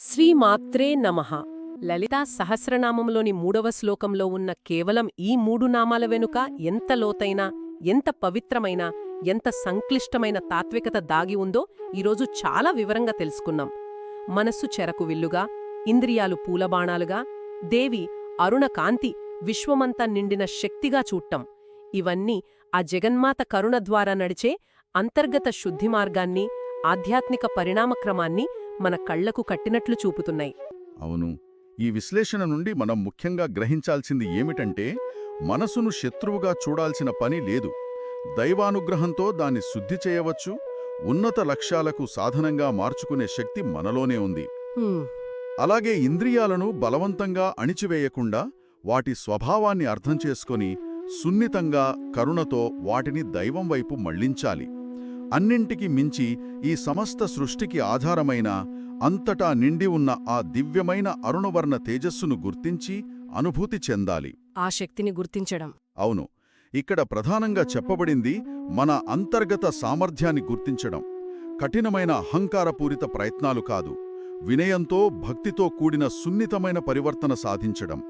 శ్రీమాత్రే నమః. లలితా సహస్రనామంలోని 3వ శ్లోకంలో ఉన్న కేవలం ఈ 3 నామాల వెనుక ఎంత లోతైన, ఎంత పవిత్రమైన, ఎంత సంక్లిష్టమైన తాత్వికత దాగి ఉందో ఈరోజు చాలా వివరంగా తెలుసుకున్నాం. మనస్సు చెరకు విల్లుగా, ఇంద్రియాలు పూలబాణాలుగా, దేవి అరుణ కాంతి విశ్వమంతా నిండిన శక్తిగా చూట్టం. ఇవన్నీ ఆ జగన్మాత కరుణ ద్వారా నడిచే అంతర్గత శుద్ధి మార్గాన్ని, ఆధ్యాత్మిక పరిణామక్రమాన్ని మన కళ్లకు కట్టినట్లు చూపుతున్నాయి. అవును. ఈ విశ్లేషణ నుండి మనం ముఖ్యంగా గ్రహించాల్సింది ఏమిటంటే, మనసును శత్రువుగా చూడాల్సిన పని లేదు. దైవానుగ్రహంతో దాన్ని శుద్ధి చేయవచ్చు. ఉన్నత లక్ష్యాలకు సాధనంగా మార్చుకునే శక్తి మనలోనే ఉంది. అలాగే ఇంద్రియాలను బలవంతంగా అణిచివేయకుండా వాటి స్వభావాన్ని అర్థం చేసుకొని సున్నితంగా, కరుణతో వాటిని దైవం వైపు మళ్లించాలి. అన్నింటికి మించి ఈ సమస్త సృష్టికి ఆధారమైన, అంతటా నిండి ఉన్న ఆ దివ్యమైన అరుణవర్ణ తేజస్సును గుర్తించి అనుభూతి చెందాలి. ఆ శక్తిని గుర్తించడం. అవును. ఇక్కడ ప్రధానంగా చెప్పబడింది మన అంతర్గత సామర్థ్యాన్ని గుర్తించడం. కఠినమైన అహంకారపూరిత ప్రయత్నాలు కాదు, వినయంతో, భక్తితో కూడిన సున్నితమైన పరివర్తన సాధించడం.